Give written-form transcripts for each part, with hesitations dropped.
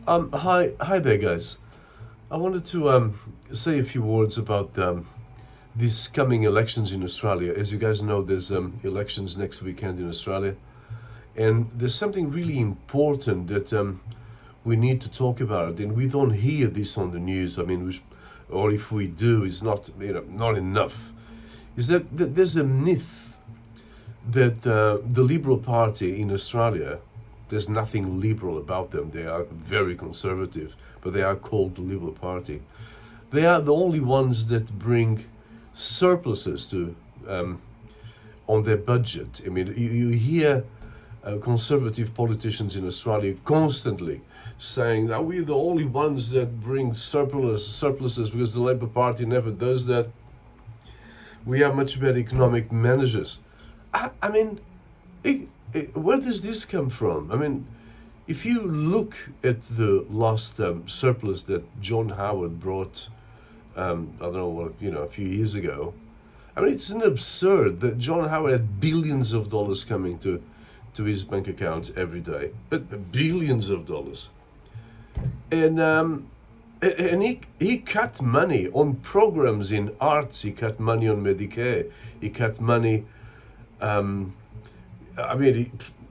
Hi there, guys. I wanted to say a few words about these coming elections in Australia. As you guys know, there's elections next weekend in Australia, and there's something really important that we need to talk about, and we don't hear this on the news. Or if we do, it's not not enough. Is that there's a myth that the Liberal Party in Australia, there's nothing liberal about them. They are very conservative, but they are called the Liberal Party. They are the only ones that bring surpluses to on their budget. I mean, you hear conservative politicians in Australia constantly saying that we're the only ones that bring surpluses because the Labor Party never does that. We are much better economic managers. I mean, where does this come from? I mean, if you look at the last surplus that John Howard brought, I don't know what, a few years ago. I mean, it's an absurd that John Howard had billions of dollars coming to his bank accounts every day, but billions of dollars. And he cut money on programs in arts. He cut money on Medicare. He cut money. I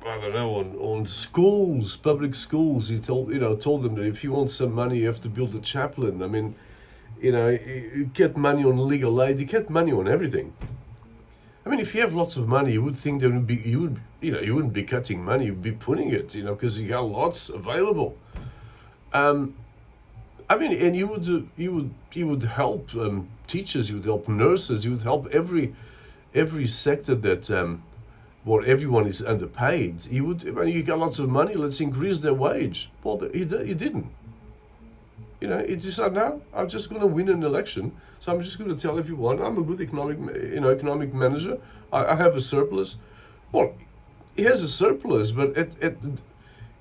don't know, on schools, public schools. He told them that if you want some money, you have to build a chaplain. I mean, he cut money on legal aid. He cut money on everything. I mean, if you have lots of money, you would think you wouldn't be cutting money. You'd be putting it, because you got lots available. And you would help teachers. You would help nurses. You would help every sector that where everyone is underpaid. You got lots of money. Let's increase their wage. Well, he didn't. He decided, no, I'm just going to win an election. So I'm just going to tell everyone I'm a good economic manager. I have a surplus. Well, he has a surplus, but at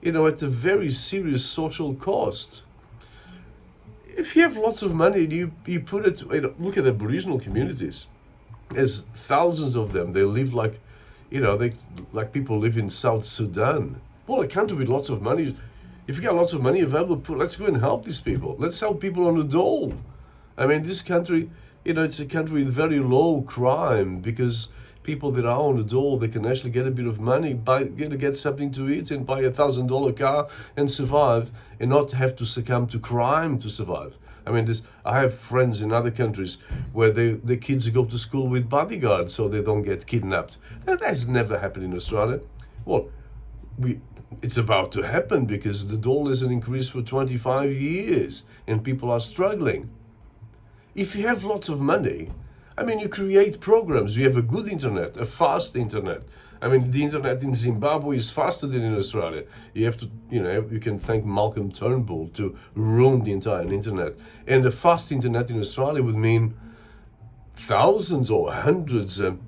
a very serious social cost. If you have lots of money, you put it. Look at Aboriginal communities. There's thousands of them. They live like, like people live in South Sudan. Well, a country with lots of money. If you got lots of money available, let's go and help these people. Let's help people on the dole. I mean, this country, it's a country with very low crime because people that are on the dole, they can actually get a bit of money, get something to eat and buy $1,000 car and survive and not have to succumb to crime to survive. I mean, I have friends in other countries where the kids go to school with bodyguards so they don't get kidnapped. That has never happened in Australia. Well, it's about to happen because the dole hasn't increased for 25 years and people are struggling. If you have lots of money, I mean, you create programs. You have a good internet, a fast internet. I mean, the internet in Zimbabwe is faster than in Australia. You have to, you can thank Malcolm Turnbull to ruin the entire internet. And the fast internet in Australia would mean thousands or hundreds of,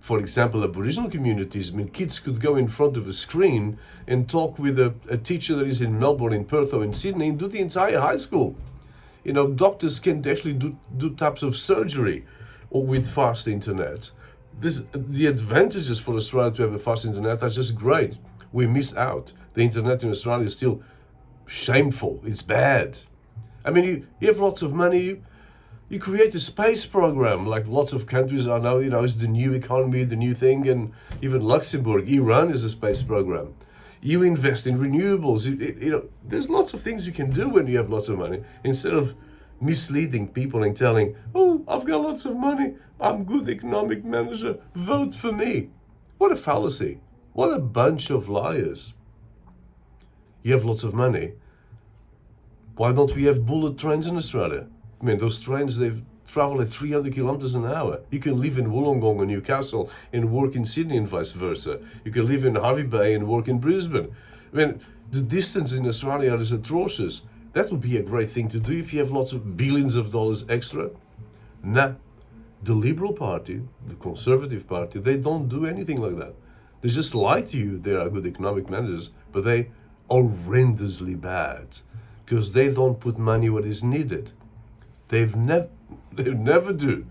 for example, Aboriginal communities. I mean, kids could go in front of a screen and talk with a teacher that is in Melbourne, in Perth, or in Sydney and do the entire high school. Doctors can actually do types of surgery or with fast internet. The advantages for Australia to have a fast internet are just great. We miss out. The internet in Australia is still shameful. It's bad. I mean, you have lots of money. You create a space program like lots of countries are now. It's the new economy, the new thing, and even Luxembourg, Iran is a space program. You invest in renewables. There's lots of things you can do when you have lots of money. Instead of misleading people and telling, oh, I've got lots of money, I'm a good economic manager, vote for me. What a fallacy. What a bunch of liars. You have lots of money. Why don't we have bullet trains in Australia? I mean, those trains, they travel at 300 kilometers an hour. You can live in Wollongong or Newcastle and work in Sydney and vice versa. You can live in Hervey Bay and work in Brisbane. I mean, the distance in Australia is atrocious. That would be a great thing to do if you have lots of billions of dollars extra. Nah, the Liberal Party, the Conservative Party, they don't do anything like that. They just lie to you they are good economic managers, but they are horrendously bad because they don't put money where is needed. They never do.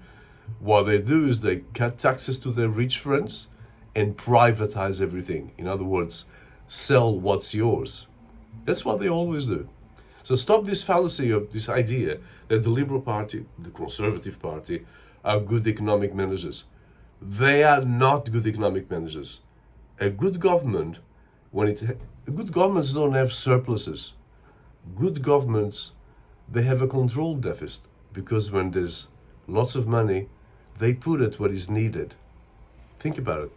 What they do is they cut taxes to their rich friends and privatize everything. In other words, sell what's yours. That's what they always do. So stop this fallacy of this idea that the Liberal Party, the Conservative Party, are good economic managers. They are not good economic managers. A good government, good governments don't have surpluses. Good governments, they have a controlled deficit, because when there's lots of money, they put it where is needed. Think about it.